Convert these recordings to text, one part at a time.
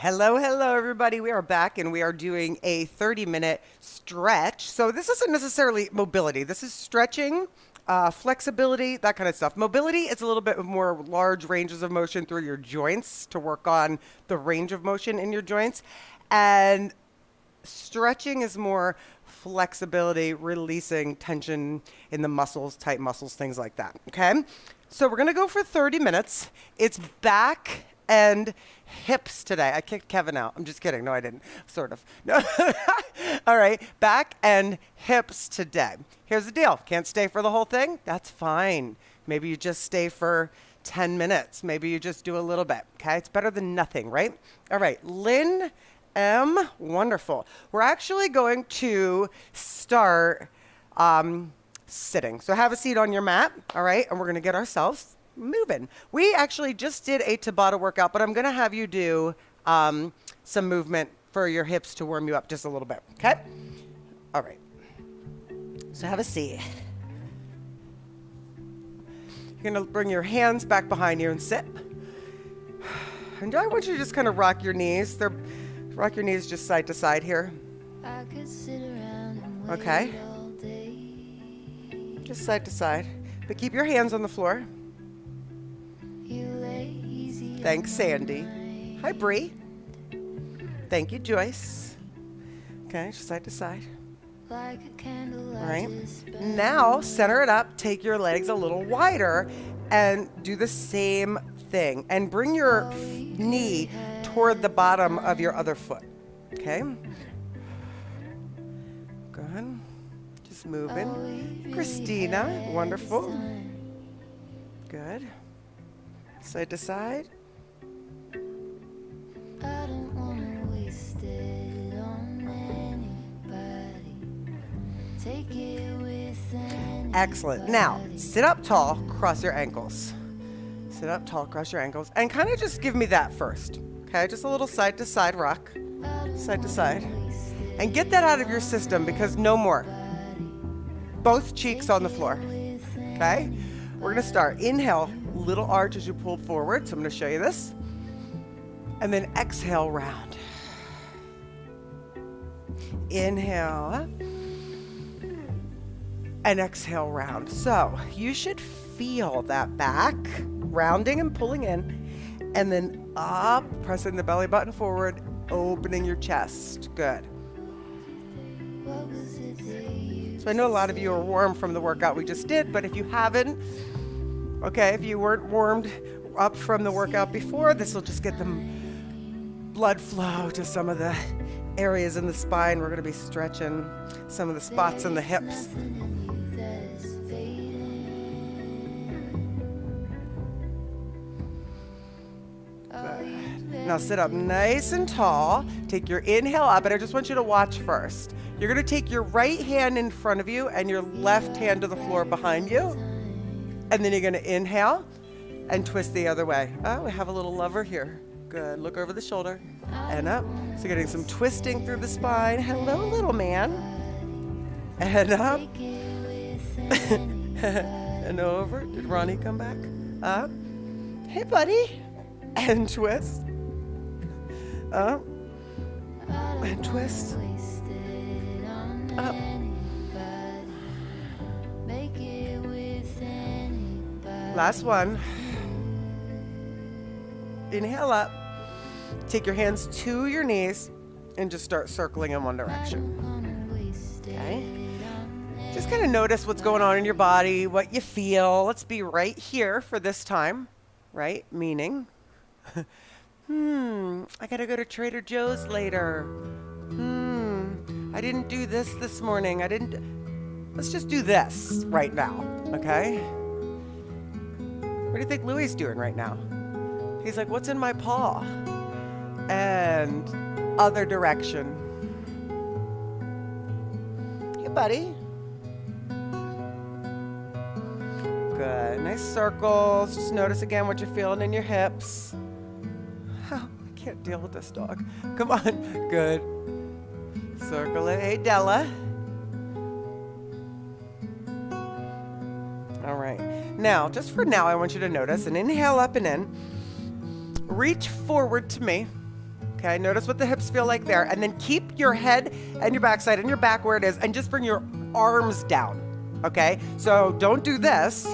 Hello, hello, everybody. We are back and we are doing a 30-minute stretch. So this isn't necessarily mobility. This is stretching, flexibility, that kind of stuff. Mobility is a little bit more large ranges of motion through your joints to work on the range of motion in your joints. And stretching is more flexibility, releasing tension in the muscles, tight muscles, things like that. Okay? So we're going to go for 30 minutes. It's back and hips today. I kicked Kevin out. I'm just kidding. No, I didn't. Sort of. No. All right. Back and hips today. Here's the deal. Can't stay for the whole thing? That's fine. Maybe you just stay for 10 minutes. Maybe you just do a little bit. Okay? It's better than nothing, right? All right. Lynn M. Wonderful. We're actually going to start sitting. So have a seat on your mat. All right? And we're going to get ourselves moving. We actually just did a Tabata workout, but I'm going to have you do some movement for your hips to warm you up just a little bit. Okay? All right. So have a seat. You're going to bring your hands back behind you and sit. And I want you to just kind of rock your knees. Rock your knees just side to side here. Okay? Just side to side. But keep your hands on the floor. Thanks, Sandy. Hi, Bree. Thank you, Joyce. Okay, just side to side. All right. Now, center it up. Take your legs a little wider and do the same thing. And bring your knee toward the bottom of your other foot. Okay? Good. Just moving. Christina, wonderful. Good. Side to side. Excellent. Now, sit up tall, cross your ankles. Sit up tall, cross your ankles. And kind of just give me that first. Okay, just a little side to side rock. Side to side. And get that out of your system because no more. Both cheeks on the floor. Okay? We're going to start. Inhale, little arch as you pull forward. So I'm going to show you this. And then exhale, round. Inhale. And exhale, round. So you should feel that back, rounding and pulling in. And then up, pressing the belly button forward, opening your chest. Good. So I know a lot of you are warm from the workout we just did, but if you haven't, okay, if you weren't warmed up from the workout before, this will just get the blood flow to some of the areas in the spine. We're going to be stretching some of the spots in the hips. Good. Now sit up nice and tall. Take your inhale up, and I just want you to watch first. You're going to take your right hand in front of you and your left hand to the floor behind you. And then you're going to inhale and twist the other way. Oh, we have a little lover here. Good. Look over the shoulder and up. So getting some twisting through the spine. Hello, little man. And up. And over. Did Ronnie come back? Up. Hey, buddy. And twist. Up. And twist. Up. Last one. Inhale up. Take your hands to your knees and just start circling in one direction. Okay? Just kind of notice what's going on in your body, what you feel. Let's be right here for this time, right? Meaning, I gotta go to Trader Joe's later. I didn't do this morning. Let's just do this right now, okay? What do you think Louie's doing right now? He's like, what's in my paw? And other direction. Hey, buddy. Good. Nice circles. Just notice again what you're feeling in your hips. Oh, I can't deal with this dog. Come on. Good. Circle it. Hey, Della. All right. Now, just for now, I want you to notice and inhale up and in. Reach forward to me. Okay, notice what the hips feel like there. And then keep your head and your backside and your back where it is, and just bring your arms down. Okay, so don't do this.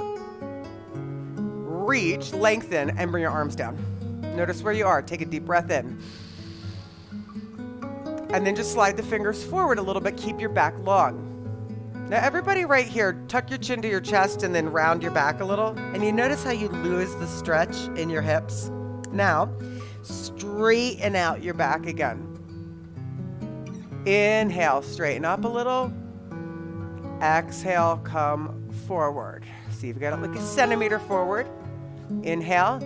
Reach, lengthen, and bring your arms down. Notice where you are. Take a deep breath in. And then just slide the fingers forward a little bit. Keep your back long. Now everybody right here, tuck your chin to your chest and then round your back a little. And you notice how you lose the stretch in your hips? Now, straighten out your back again. Inhale, straighten up a little. Exhale, come forward. See if you got it like a centimeter forward. Inhale.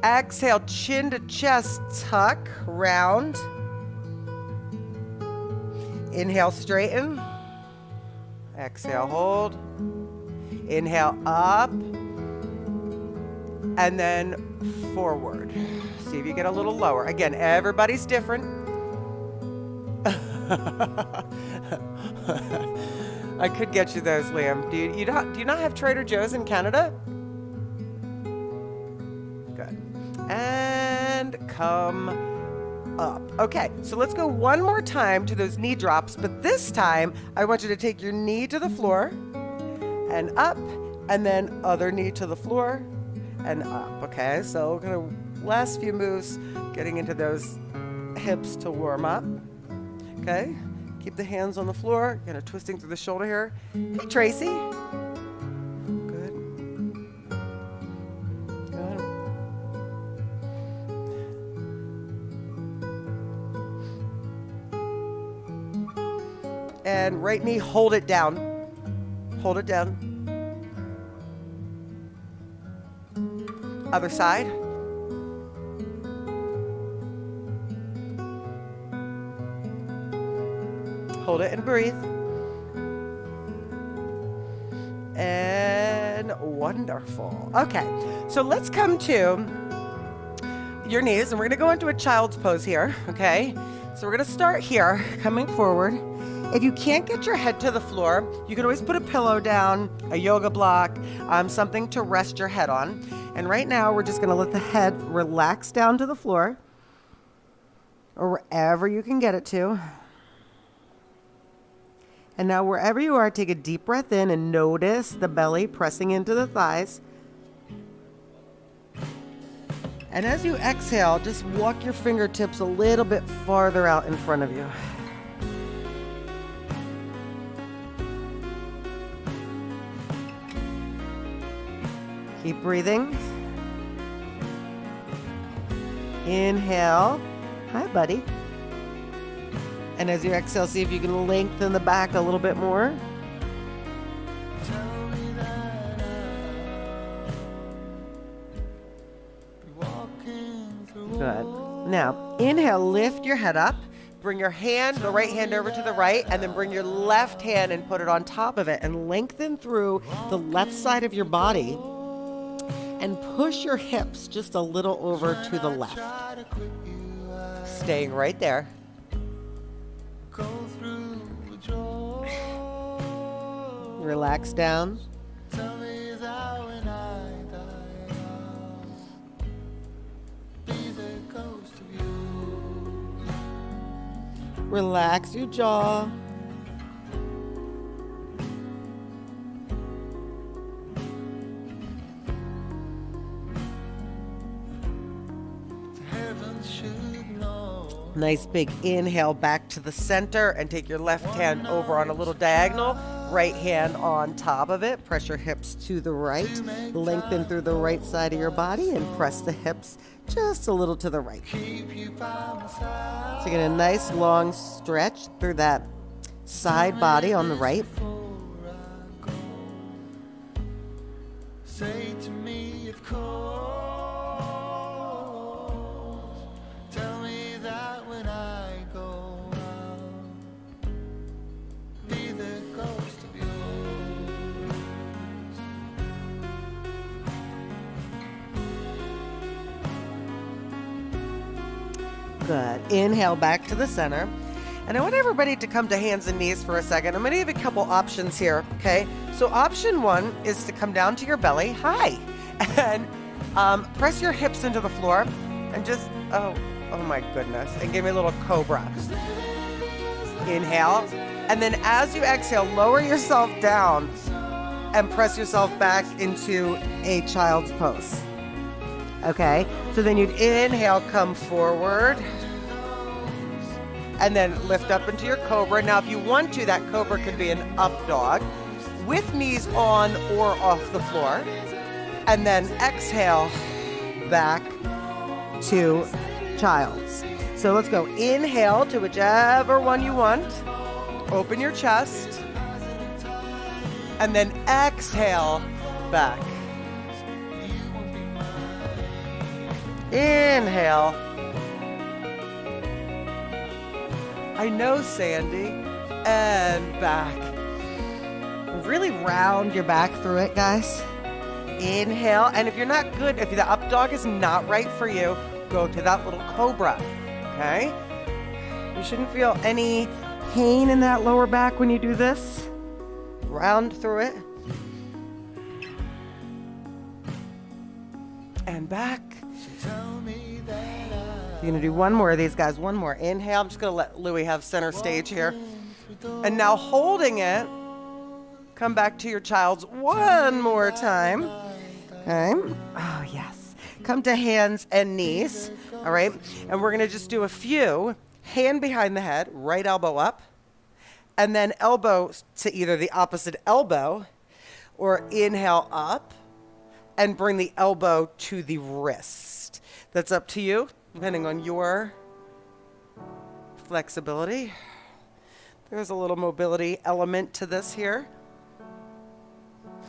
Exhale, chin to chest, tuck, round. Inhale, straighten. Exhale, hold. Inhale, up. And then forward. See if you get a little lower. Again, everybody's different. I could get you those, Liam. Do you not have Trader Joe's in Canada? Good. And come up. Okay, so let's go one more time to those knee drops, but this time I want you to take your knee to the floor and up, and then other knee to the floor and up. Okay, so kind of last few moves, getting into those hips to warm up. Okay, keep the hands on the floor, kind of twisting through the shoulder here. Hey, Tracy. Good. Good. And right knee, hold it down. Hold it down. Other side. Hold it and breathe. And wonderful. Okay, so let's come to your knees, and we're gonna go into a child's pose here, okay? So we're gonna start here, coming forward. If you can't get your head to the floor, you can always put a pillow down, a yoga block, something to rest your head on. And right now, we're just gonna let the head relax down to the floor, or wherever you can get it to. And now wherever you are, take a deep breath in and notice the belly pressing into the thighs. And as you exhale, just walk your fingertips a little bit farther out in front of you. Keep breathing. Inhale. Hi, buddy. And as you exhale, see if you can lengthen the back a little bit more. Good. Now, inhale, lift your head up. Bring your hand, the right hand over to the right, and then bring your left hand and put it on top of it and lengthen through the left side of your body. And push your hips just a little over to the left. Staying right there. Relax down. Relax your jaw. Nice big inhale back to the center, and take your left hand over on a little diagonal, right hand on top of it. Press your hips to the right, lengthen through the right side of your body, and press the hips just a little to the right. So get a nice long stretch through that side body on the right. Say to me, of course. Tell me that when I go out, be the ghost of yours. Good. Inhale back to the center. And I want everybody to come to hands and knees for a second. I'm going to give you a couple options here, okay? So option one is to come down to your belly. Hi. And press your hips into the floor and just, Oh my goodness. And give me a little Cobra. Inhale. And then as you exhale, lower yourself down and press yourself back into a child's pose. Okay? So then you'd inhale, come forward. And then lift up into your Cobra. Now, if you want to, that Cobra could be an up dog with knees on or off the floor. And then exhale back to child's. So let's go. Inhale to whichever one you want. Open your chest. And then exhale back. Inhale. I know, Sandy. And back. Really round your back through it, guys. Inhale. And if you're not good, if the up dog is not right for you, go to that little Cobra. Okay? You shouldn't feel any pain in that lower back when you do this. Round through it. And back. You're going to do one more of these, guys. One more. Inhale. I'm just going to let Louie have center stage here. And now holding it, come back to your child's one more time. Okay. Oh, yes. Come to hands and knees. All right. And we're going to just do a few. Hand behind the head, right elbow up. And then elbow to either the opposite elbow or inhale up and bring the elbow to the wrist. That's up to you, depending on your flexibility. There's a little mobility element to this here.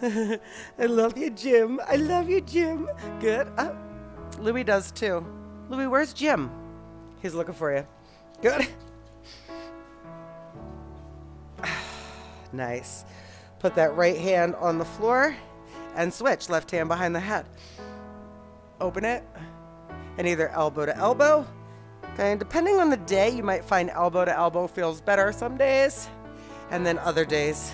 I love you, Jim. I love you, Jim. Good. Louie does too. Louie, where's Jim? He's looking for you. Good. Nice. Put that right hand on the floor and switch. Left hand behind the head. Open it. And either elbow to elbow. Okay, and depending on the day, you might find elbow to elbow feels better some days. And then other days,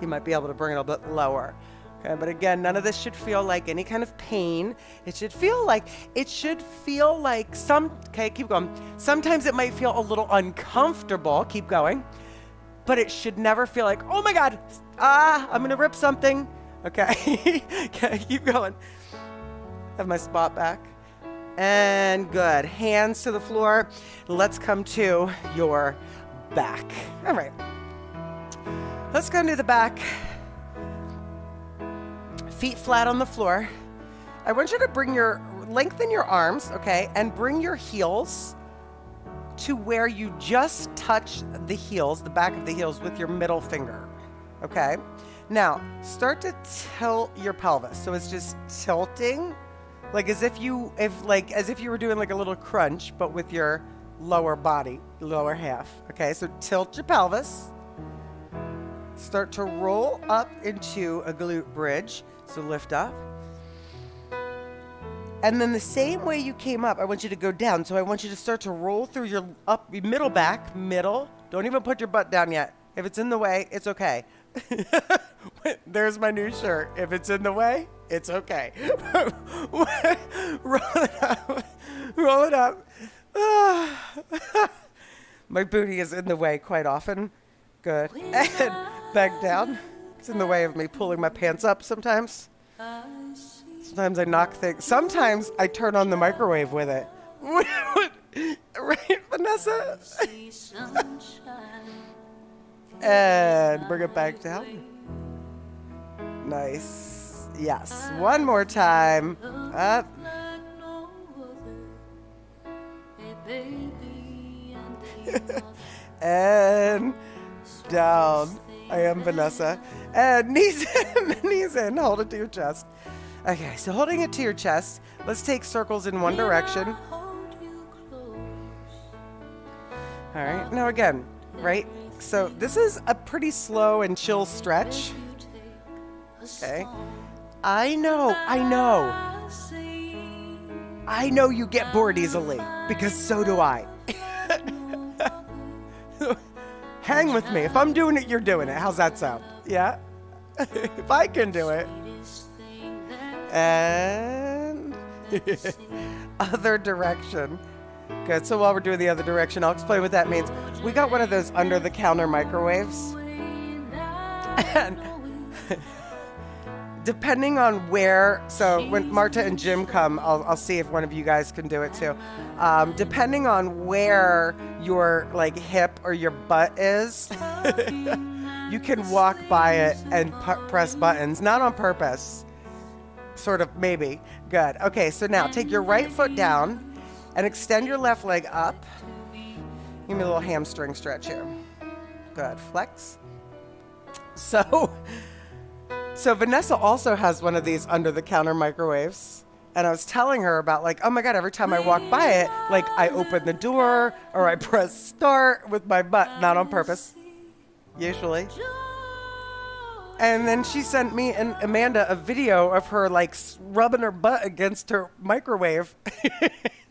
you might be able to bring it a bit lower. Okay, but again, none of this should feel like any kind of pain. It should feel like okay, keep going. Sometimes it might feel a little uncomfortable. Keep going. But it should never feel like, oh my God, I'm going to rip something. Okay, okay, keep going. Have my spot back. And good. Hands to the floor. Let's come to your back. All right. Let's go into the back. Feet flat on the floor. I want you to lengthen your arms, okay, and bring your heels to where you just touch the heels, the back of the heels with your middle finger, okay? Now, start to tilt your pelvis. So it's just tilting, like as if you were doing like a little crunch, but with your lower body, lower half, okay? So tilt your pelvis. Start to roll up into a glute bridge. So lift up. And then the same way you came up, I want you to go down. So I want you to start to roll through your middle back, middle. Don't even put your butt down yet. If it's in the way, it's okay. There's my new shirt. If it's in the way, it's okay. Roll it up. Roll it up. My booty is in the way quite often. Good. And back down. It's in the way of me pulling my pants up sometimes. Sometimes I knock things. Sometimes I turn on the microwave with it. Right, Vanessa? And bring it back down. Nice. Yes. One more time. Up. And down. I am Vanessa. And knees in, knees in. Hold it to your chest. Okay, so holding it to your chest, let's take circles in one direction. All right, now again, right? So this is a pretty slow and chill stretch. Okay. I know you get bored easily, because so do I. Hang with me. If I'm doing it, you're doing it. How's that sound? Yeah? If I can do it. And other direction. Good. So while we're doing the other direction, I'll explain what that means. We got one of those under-the-counter microwaves. And depending on where, so when Marta and Jim come, I'll see if one of you guys can do it too. Depending on where your like hip or your butt is, you can walk by it and press buttons, not on purpose. Sort of, maybe. Good. Okay, so now take your right foot down and extend your left leg up. Give me a little hamstring stretch here. Good. Flex. So Vanessa also has one of these under-the-counter microwaves. And I was telling her about like, oh my God, every time I walk by it, like I open the door or I press start with my butt, not on purpose, usually. And then she sent me and Amanda a video of her like rubbing her butt against her microwave,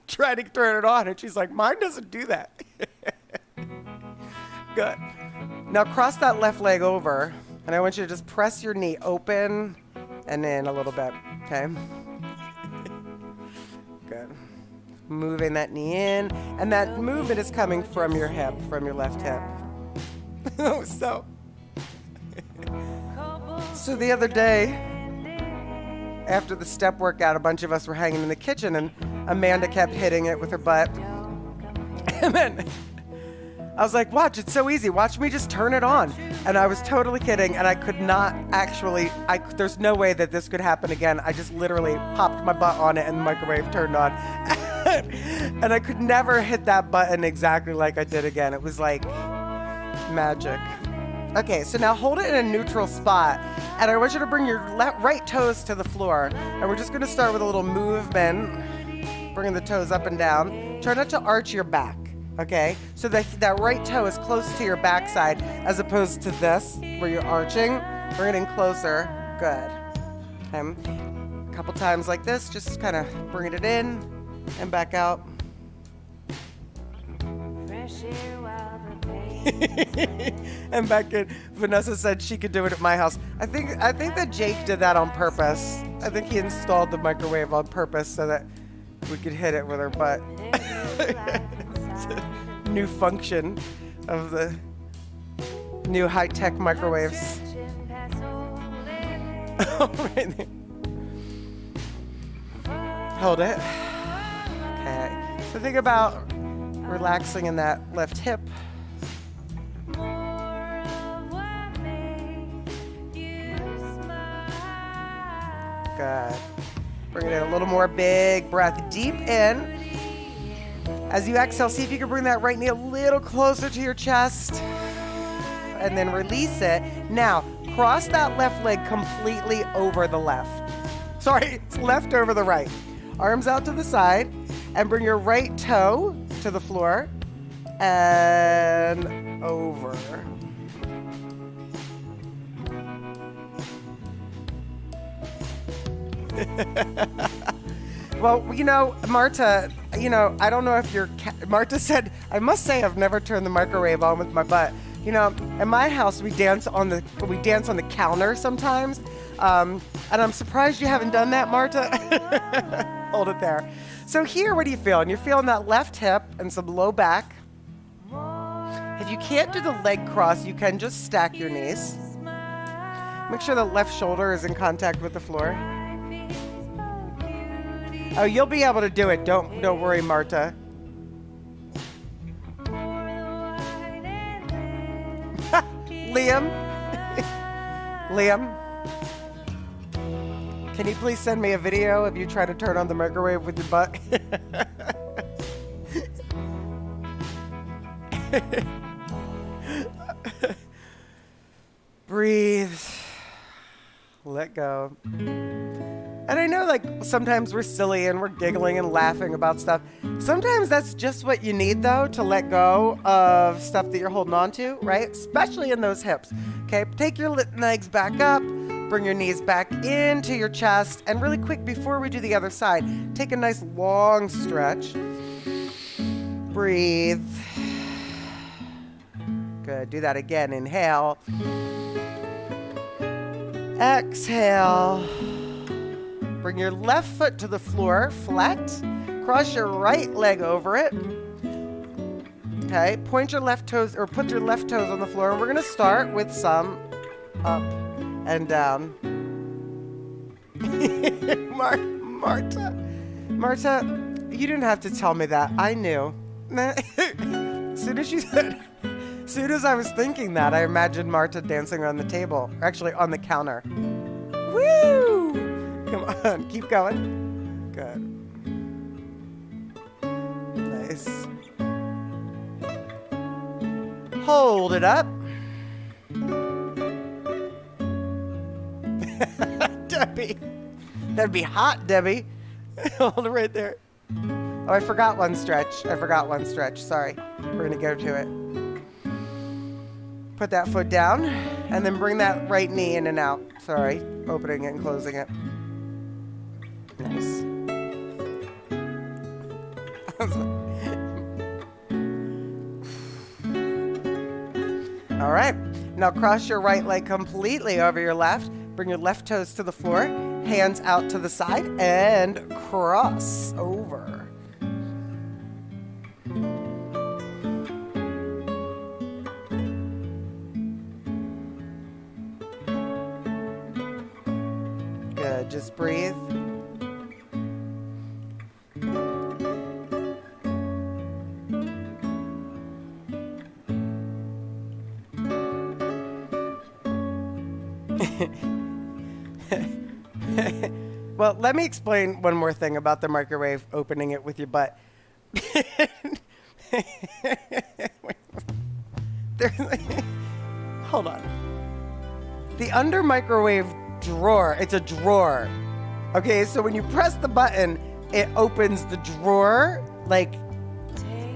trying to turn it on. And she's like, mine doesn't do that. Good. Now cross that left leg over. And I want you to just press your knee open and in a little bit, okay? Good. Moving that knee in. And that movement is coming from your hip, from your left hip. So the other day, after the step workout, a bunch of us were hanging in the kitchen and Amanda kept hitting it with her butt. And then I was like, watch, it's so easy. Watch me just turn it on. And I was totally kidding. And I could not actually, there's no way that this could happen again. I just literally popped my butt on it and the microwave turned on. And I could never hit that button exactly like I did again. It was like magic. Okay, so now hold it in a neutral spot. And I want you to bring your right toes to the floor. And we're just going to start with a little movement, bringing the toes up and down. Try not to arch your back. Okay, so that right toe is close to your backside as opposed to this where you're arching. Bring it in closer. Good. A couple times like this, just kind of bringing it in and back out. And back in. Vanessa said she could do it at my house. I think that Jake did that on purpose. I think he installed the microwave on purpose so that we could hit it with our butt. New function of the new high-tech microwaves. Right there. Hold it. Okay. So think about relaxing in that left hip. Good. Bring it in a little more. Big breath. Deep in. As you exhale, see if you can bring that right knee a little closer to your chest. And then release it. Now, cross that left leg completely over the left. Sorry, it's left over the right. Arms out to the side. And bring your right toe to the floor. And over. Well, you know, Marta, you know, I don't know if you're... Marta said, I must say I've never turned the microwave on with my butt. You know, in my house, we dance on the counter sometimes. And I'm surprised you haven't done that, Marta. Hold it there. So here, what are you feeling? You're feeling that left hip and some low back. If you can't do the leg cross, you can just stack your knees. Make sure the left shoulder is in contact with the floor. Oh, you'll be able to do it. Don't worry, Marta. Liam? Liam? Can you please send me a video of you trying to turn on the microwave with your butt? Breathe. Let go. And I know, like, sometimes we're silly and we're giggling and laughing about stuff. Sometimes that's just what you need, though, to let go of stuff that you're holding on to, right? Especially in those hips. Okay, take your legs back up, bring your knees back into your chest, and really quick, before we do the other side, take a nice long stretch. Breathe. Good, do that again. Inhale. Exhale. Bring your left foot to the floor, flat. Cross your right leg over it. Okay, point your left toes or put your left toes on the floor. And we're gonna start with some up and down. Marta, you didn't have to tell me that. I knew. As soon as I was thinking that, I imagined Marta dancing on the table, or actually on the counter. Woo! Come on, keep going. Good. Nice. Hold it up. Debbie. That'd be hot, Debbie. Hold it right there. Oh, I forgot one stretch. Sorry. We're going to go to it. Put that foot down and then bring that right knee in and out. Sorry. Opening it and closing it. Nice. All right. Now cross your right leg completely over your left. Bring your left toes to the floor. Hands out to the side and cross over. Good. Just breathe. Well, let me explain one more thing about the microwave, opening it with your butt. Hold on. The under microwave drawer, it's a drawer. Okay, so when you press the button, it opens the drawer, like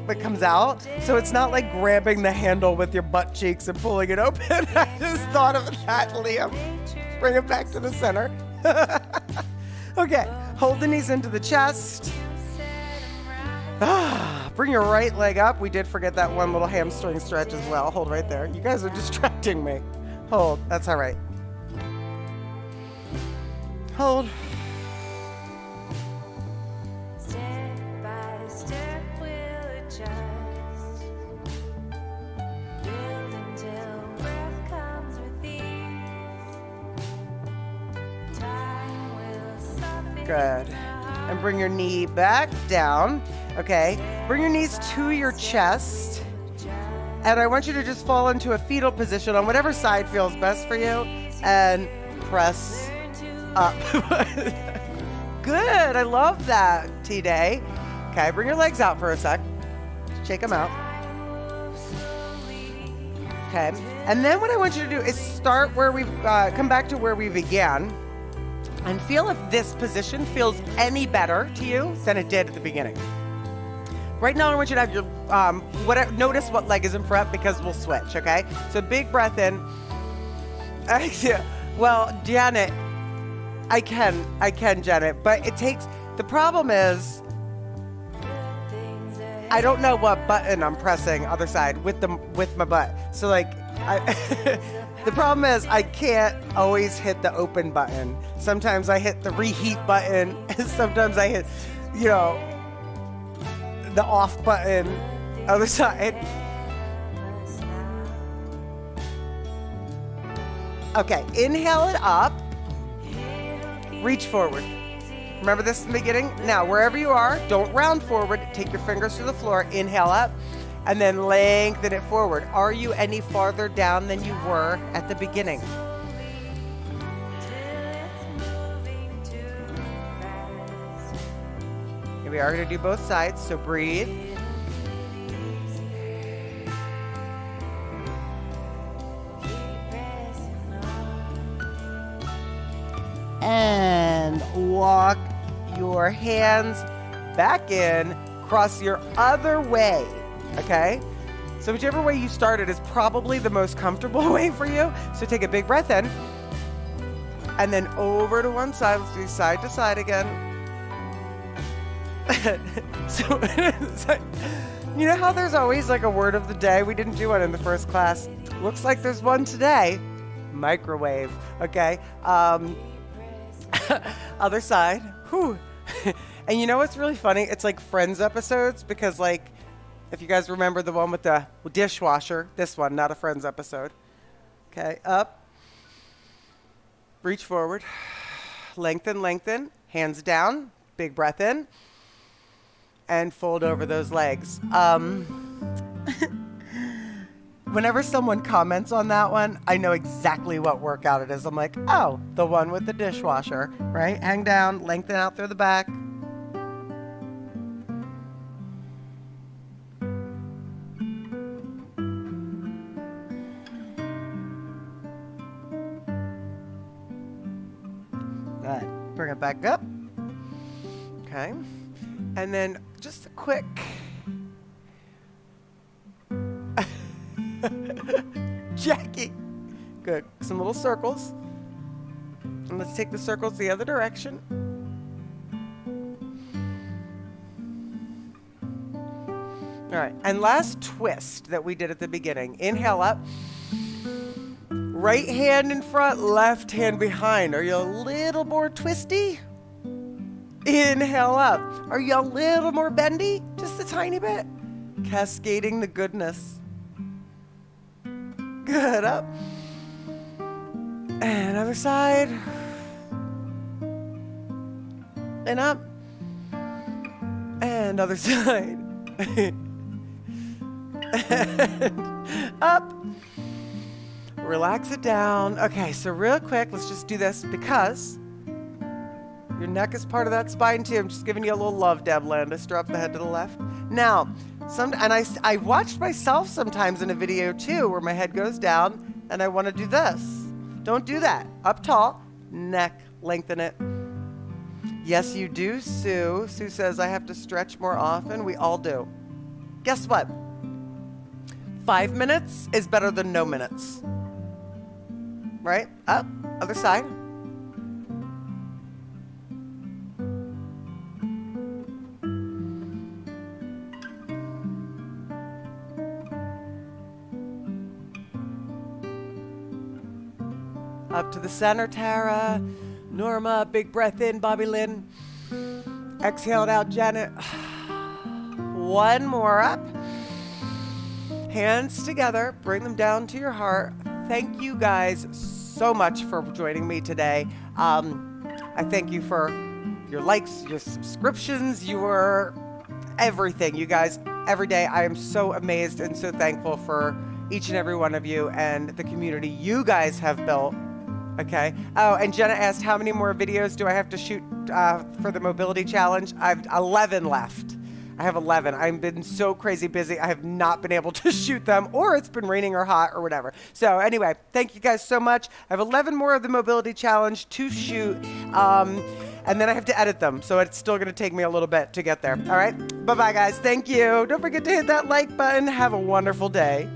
it comes out. So it's not like grabbing the handle with your butt cheeks and pulling it open. I just thought of that, Liam. Bring it back to the center. Okay, hold the knees into the chest. Bring your right leg up. We did forget that one little hamstring stretch as well. Hold right there. You guys are distracting me. Hold. That's all right. Hold. Step by step we'll adjust. Build until breath comes with ease. Time will soften. Good. And bring your knee back down. Okay. Bring your knees to your chest. And I want you to just fall into a fetal position on whatever side feels best for you. And press up. Good. I love that, T-Day. Okay. Bring your legs out for a sec. Shake them out. Okay. And then what I want you to do is start where we come back to where we began. And feel if this position feels any better to you than it did at the beginning. Right now, I want you to have your, notice what leg is in front because we'll switch, okay? So big breath in. Well, Janet, I can, Janet, but it takes, the problem is, I don't know what button I'm pressing other side with my butt. So like, the problem is I can't always hit the open button. Sometimes I hit the reheat button. Sometimes I hit, the off button, other side. Okay, inhale it up. Reach forward. Remember this in the beginning? Now, wherever you are, don't round forward. Take your fingers to the floor. Inhale up. And then lengthen it forward. Are you any farther down than you were at the beginning? Here we are going to do both sides, so breathe. And walk your hands back in, cross your other way, okay? So whichever way you started is probably the most comfortable way for you. So take a big breath in, and then over to one side. Let's do side to side again. So, you know how there's always like a word of the day? We didn't do one in the first class. Looks like there's one today. Microwave, okay? Other side. Whew. And you know what's really funny? It's like Friends episodes because like If you guys remember the one with the dishwasher, this one, not a Friends episode. Okay, up. Reach forward. Lengthen, lengthen. Hands down. Big breath in. And fold over those legs. Whenever someone comments on that one, I know exactly what workout it is. I'm like, oh, the one with the dishwasher, right? Hang down, lengthen out through the back. Good. Bring it back up. Okay. And then just a quick Jackie. Good. Some little circles. And let's take the circles the other direction. All right. And last twist that we did at the beginning. Inhale up. Right hand in front, left hand behind. Are you a little more twisty? Inhale up. Are you a little more bendy? Just a tiny bit. Cascading the goodness. Good. Up. And other side. And up. And other side. And up. Relax it down. Okay, so real quick, let's just do this because your neck is part of that spine too. I'm just giving you a little love, Deb Landis. Drop the head to the left. Now, I watched myself sometimes in a video too where my head goes down and I want to do this. Don't do that. Up tall, neck, lengthen it. Yes, you do, Sue. Sue says I have to stretch more often. We all do. Guess what? 5 minutes is better than no minutes. Right? Up. Other side. Up to the center, Tara. Norma, big breath in, Bobby Lynn. Exhale it out, Janet. One more up. Hands together, bring them down to your heart. Thank you guys so much for joining me today. I thank you for your likes, your subscriptions, your everything. You guys, every day I am so amazed and so thankful for each and every one of you and the community you guys have built. Okay. Oh, and Jenna asked, how many more videos do I have to shoot for the mobility challenge? I have 11 left. I have 11. I've been so crazy busy. I have not been able to shoot them, or it's been raining or hot or whatever. So anyway, thank you guys so much. I have 11 more of the mobility challenge to shoot, and then I have to edit them. So it's still going to take me a little bit to get there. All right. Bye-bye, guys. Thank you. Don't forget to hit that like button. Have a wonderful day.